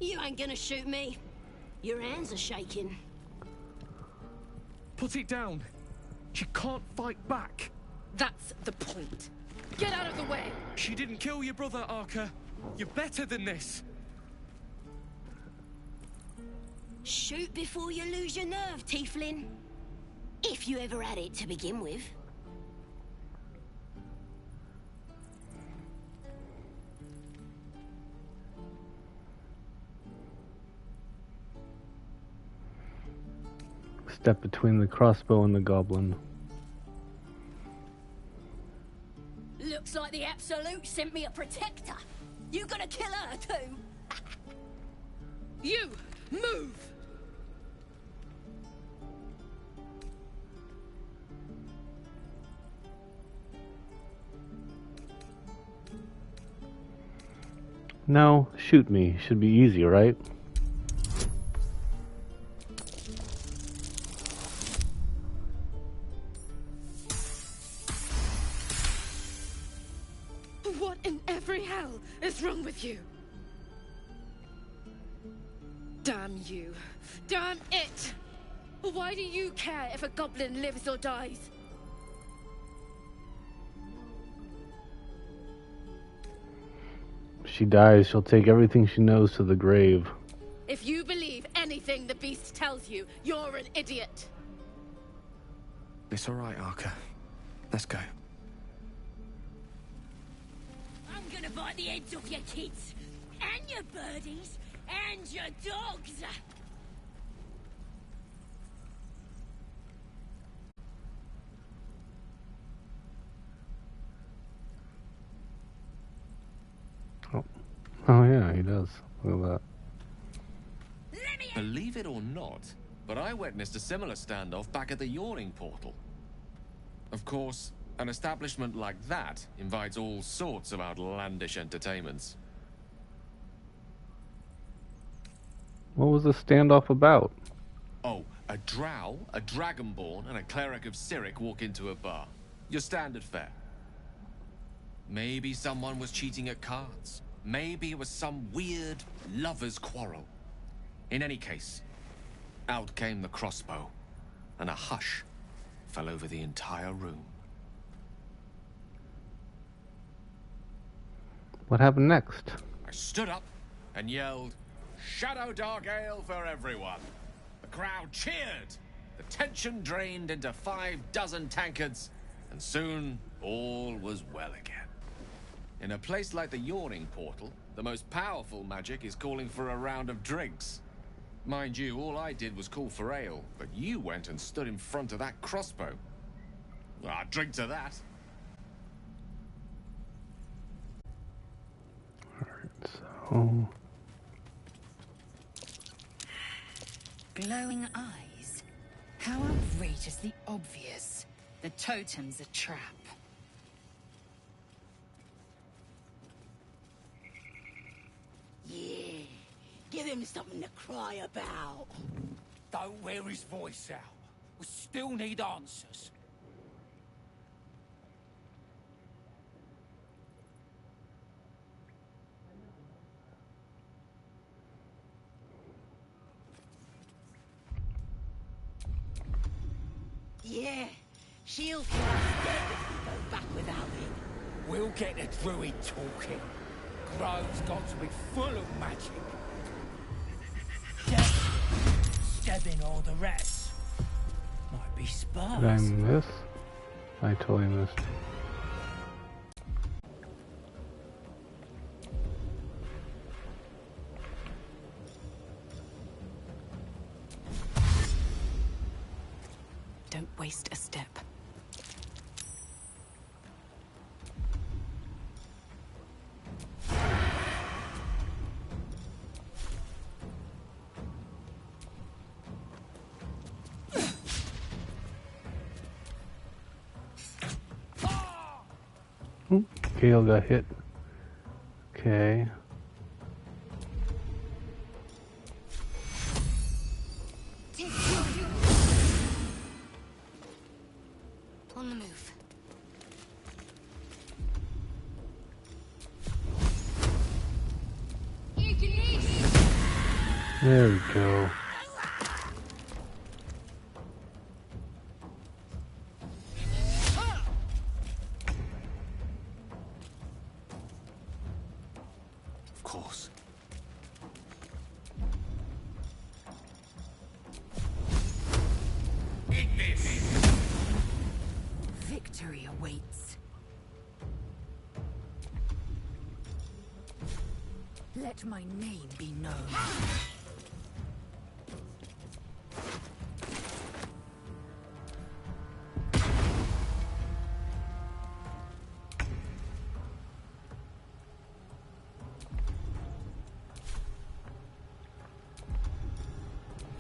You ain't gonna shoot me. Your hands are shaking. Put it down. She can't fight back. That's the point. Get out of the way! She didn't kill your brother, Arka. You're better than this. Shoot before you lose your nerve, Tiefling. If you ever had it to begin with. Step between the crossbow and the goblin. Looks like the Absolute sent me a protector. You gonna kill her too? You! Move! No, shoot me. Should be easy, right? What in every hell is wrong with you? Damn you. Damn it! Why do you care if a goblin lives or dies? If she dies, she'll take everything she knows to the grave. If you believe anything the beast tells you, you're an idiot. It's all right, Arka. Let's go. I'm gonna bite the heads off your kids, and your birdies, and your dogs. Oh yeah, he does. Look at that. Believe it or not, but I witnessed a similar standoff back at the Yawning Portal. Of course, an establishment like that invites all sorts of outlandish entertainments. What was the standoff about? Oh, a drow, a dragonborn, and a cleric of Cyric walk into a bar. Your standard fare. Maybe someone was cheating at cards. Maybe it was some weird lover's quarrel. In any case, out came the crossbow, and a hush fell over the entire room. What happened next? I stood up and yelled, "Shadow Dark Ale for everyone!" The crowd cheered. The tension drained into 6 tankards, and soon all was well again. In a place like the Yawning Portal, the most powerful magic is calling for a round of drinks. Mind you, all I did was call for ale, but you went and stood in front of that crossbow. Well, I'd drink to that. Alright, so... Glowing eyes. How outrageously obvious. The totem's a trap. Yeah, give him something to cry about. Don't wear his voice out. We still need answers. Yeah, shields can be dead if we go back without it. We'll get the druid talking. Grove's got to be full of magic. Death, stabbing all the rest. Might be sparks. Did I miss? I totally missed. Don't waste a step. Gale got hit. Okay. On the move. There we go. Of course. Victory awaits. Let my name be known.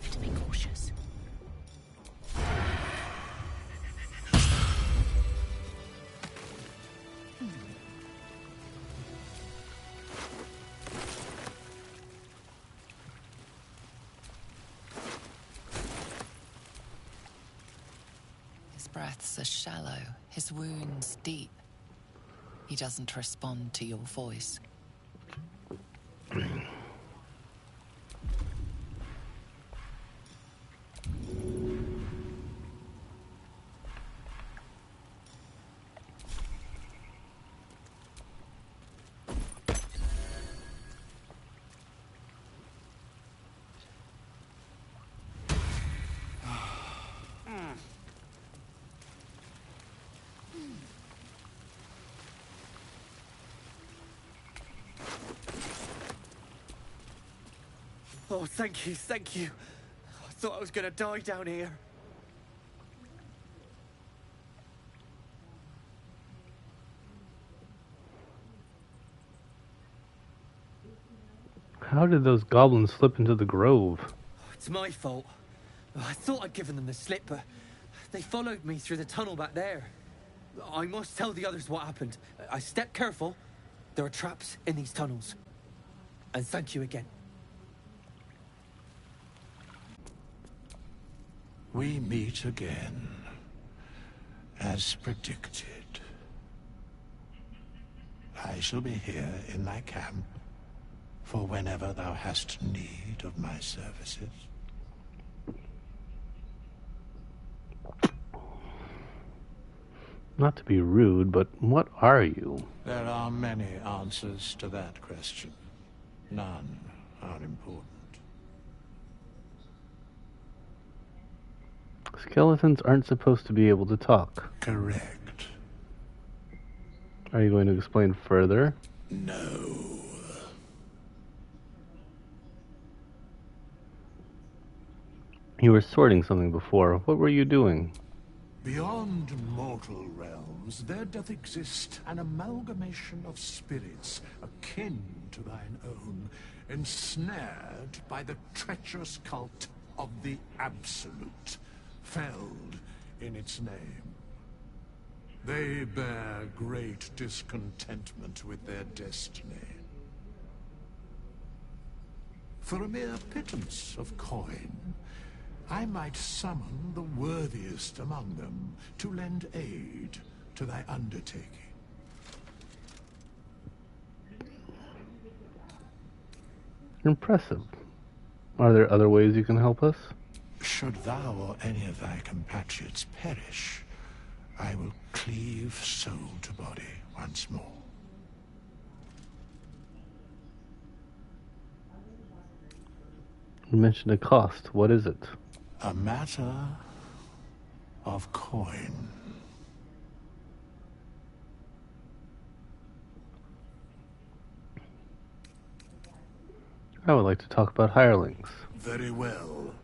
Better be cautious. His breaths are shallow, his wounds deep. He doesn't respond to your voice. Oh, thank you, thank you. I thought I was gonna die down here. How did those goblins slip into the grove? It's my fault. I thought I'd given them the slip, but they followed me through the tunnel back there. I must tell the others what happened. I stepped careful. There are traps in these tunnels. And thank you again. We meet again, as predicted. I shall be here in thy camp for whenever thou hast need of my services. Not to be rude, but what are you? There are many answers to that question. None are important. Skeletons aren't supposed to be able to talk. Correct. Are you going to explain further? No. You were sorting something before. What were you doing? Beyond mortal realms, there doth exist an amalgamation of spirits akin to thine own, ensnared by the treacherous cult of the Absolute, felled in its name. They bear great discontentment with their destiny. For a mere pittance of coin, I might summon the worthiest among them to lend aid to thy undertaking. Impressive. Are there other ways you can help us? Should thou or any of thy compatriots perish, I will cleave soul to body once more. You mentioned a cost. What is it? A matter of coin. I would like to talk about hirelings. Very well.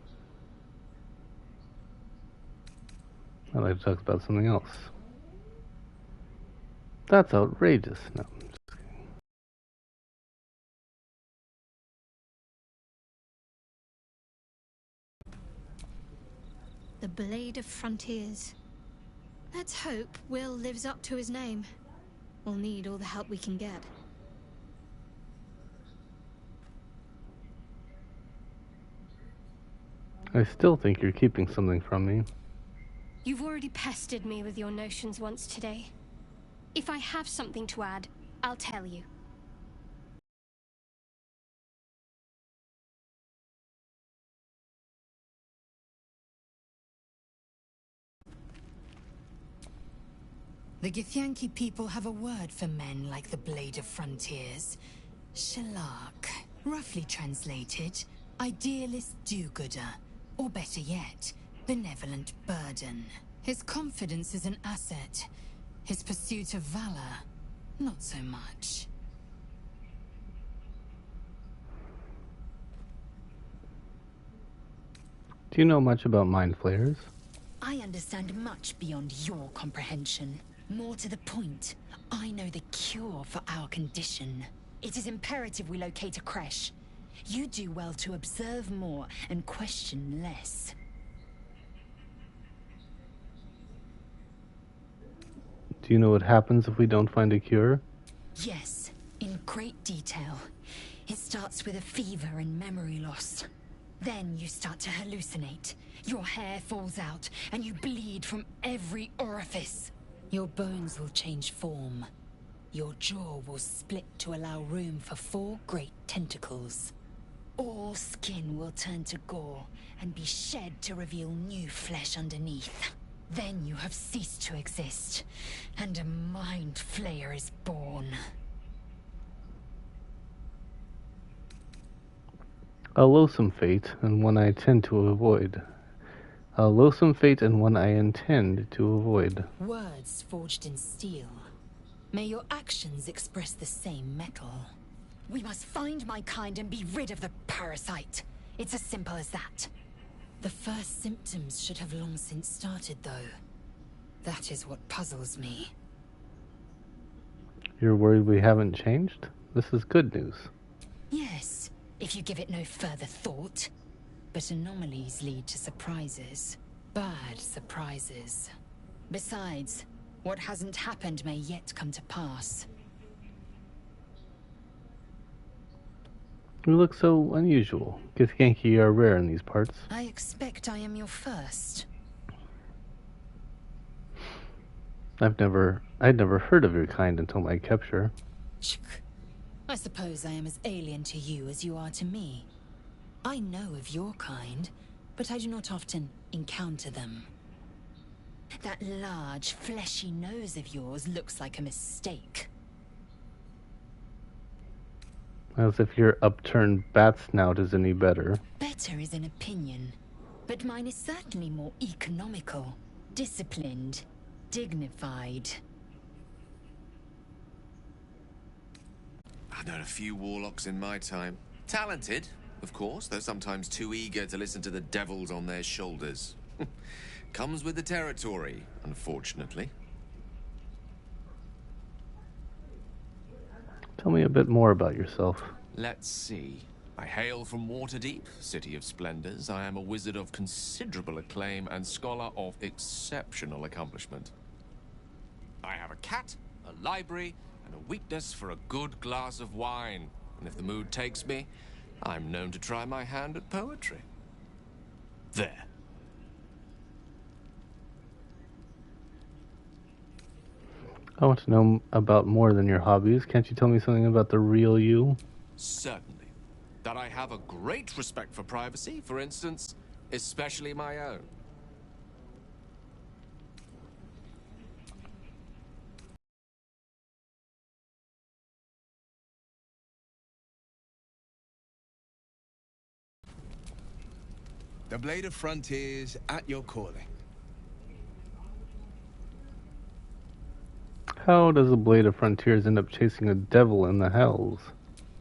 I'd like to talk about something else. That's outrageous. No. I'm just kidding. The Blade of Frontiers. Let's hope Will lives up to his name. We'll need all the help we can get. I still think you're keeping something from me. You've already pestered me with your notions once today. If I have something to add, I'll tell you. The Githyanki people have a word for men like the Blade of Frontiers. Shalak. Roughly translated, idealist do-gooder. Or better yet, benevolent burden. His confidence is an asset. His pursuit of valor, not so much. Do you know much about mind flayers? I understand much beyond your comprehension. More to the point, I know the cure for our condition. It is imperative we locate a creche. You do well to observe more and question less. Do you know what happens if we don't find a cure? Yes, in great detail. It starts with a fever and memory loss. Then you start to hallucinate. Your hair falls out, and you bleed from every orifice. Your bones will change form. Your jaw will split to allow room for 4 great tentacles. All skin will turn to gore, and be shed to reveal new flesh underneath. Then you have ceased to exist, and a mind flayer is born. A loathsome fate, and one I tend to avoid. A loathsome fate, and one I intend to avoid. Words forged in steel. May your actions express the same metal. We must find my kind and be rid of the parasite. It's as simple as that. The first symptoms should have long since started, though. That is what puzzles me. You're worried we haven't changed? This is good news. Yes, if you give it no further thought. But anomalies lead to surprises. Bad surprises. Besides, what hasn't happened may yet come to pass. You look so unusual. Githyanki are rare in these parts. I expect I am your first. I'd never heard of your kind until my capture. I suppose I am as alien to you as you are to me. I know of your kind, but I do not often encounter them. That large, fleshy nose of yours looks like a mistake. As if your upturned bat snout is any better. Better is an opinion, but mine is certainly more economical, disciplined, dignified. I've known a few warlocks in my time. Talented, of course, though sometimes too eager to listen to the devils on their shoulders. Comes with the territory, unfortunately. Tell me a bit more about yourself. Let's see. I hail from Waterdeep, city of splendors. I am a wizard of considerable acclaim and scholar of exceptional accomplishment. I have a cat, a library, and a weakness for a good glass of wine. And if the mood takes me, I'm known to try my hand at poetry. There. I want to know about more than your hobbies. Can't you tell me something about the real you? Certainly. That I have a great respect for privacy, for instance, especially my own. The Blade of Frontiers at your calling. How does the Blade of Frontiers end up chasing a devil in the hells?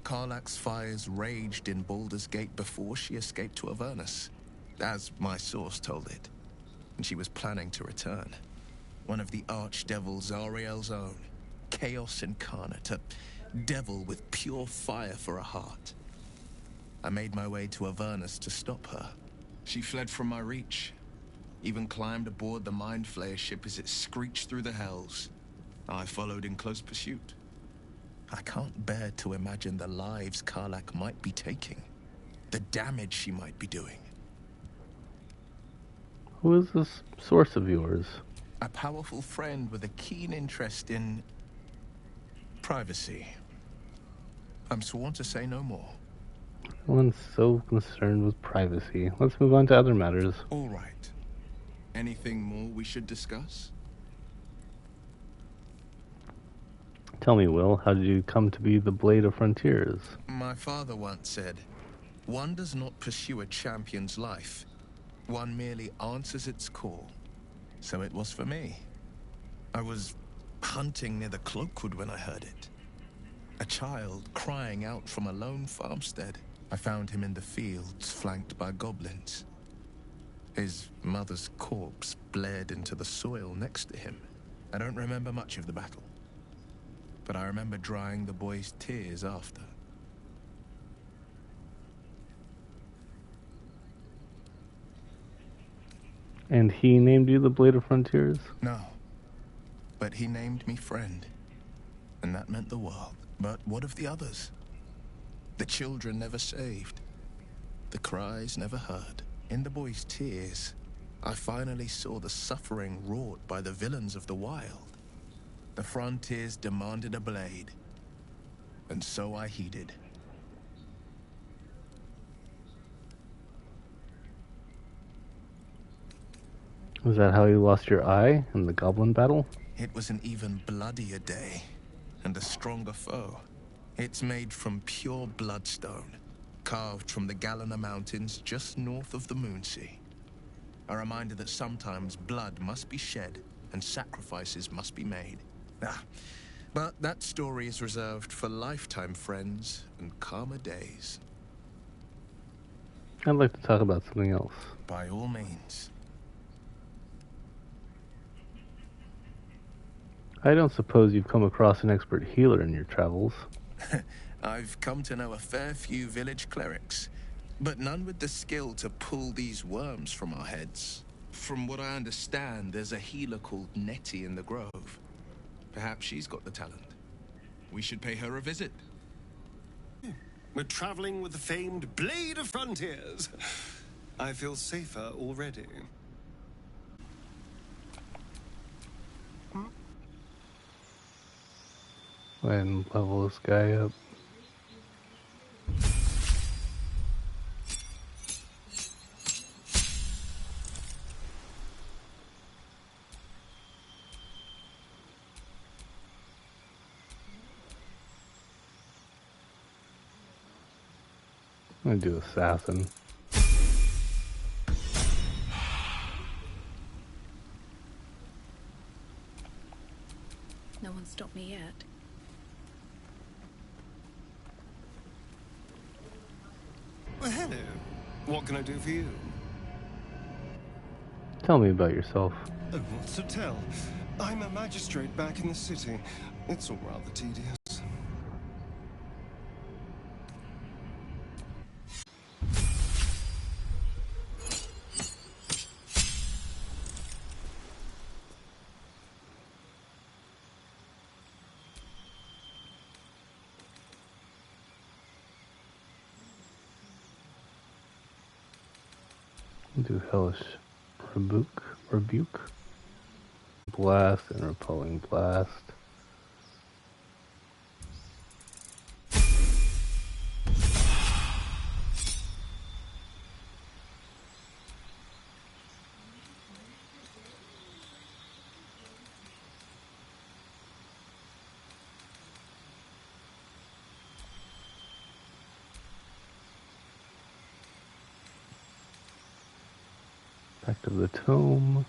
Karlach's fires raged in Baldur's Gate before she escaped to Avernus, as my source told it. And she was planning to return. One of the archdevils Zariel's own. Chaos incarnate, a devil with pure fire for a heart. I made my way to Avernus to stop her. She fled from my reach. Even climbed aboard the Mind Flayer ship as it screeched through the hells. I followed in close pursuit. I can't bear to imagine the lives Karlach might be taking. The damage she might be doing. Who is this source of yours? A powerful friend with a keen interest in privacy. I'm sworn to say no more. Everyone's so concerned with privacy. Let's move on to other matters. All right. Anything more we should discuss? Tell me, Will, how did you come to be the Blade of Frontiers? My father once said, one does not pursue a champion's life. One merely answers its call. So it was for me. I was hunting near the Cloakwood when I heard it. A child crying out from a lone farmstead. I found him in the fields, flanked by goblins. His mother's corpse bled into the soil next to him. I don't remember much of the battle, but I remember drying the boy's tears after. And he named you the Blade of Frontiers? No, but he named me friend, and that meant the world. But what of the others? The children never saved, the cries never heard. In the boy's tears, I finally saw the suffering wrought by the villains of the wild. The frontiers demanded a blade, and so I heeded. Was that how you lost your eye in the goblin battle? It was an even bloodier day, and a stronger foe. It's made from pure bloodstone, carved from the Galena Mountains just north of the Moonsea. A reminder that sometimes blood must be shed and sacrifices must be made. But that story is reserved for lifetime friends and calmer days. I'd like to talk about something else. By all means. I don't suppose you've come across an expert healer in your travels. I've come to know a fair few village clerics, but none with the skill to pull these worms from our heads. From what I understand, there's a healer called Nettie in the Grove. Perhaps she's got the talent. We should pay her a visit. We're traveling with the famed Blade of Frontiers. I feel safer already. And level this guy up. I'm gonna do assassin. No one stopped me yet. Well, hello. What can I do for you? Tell me about yourself. Oh, what's to tell? I'm a magistrate back in the city. It's all rather tedious. Do hellish rebuke, blast and repelling blast. Back to the tome.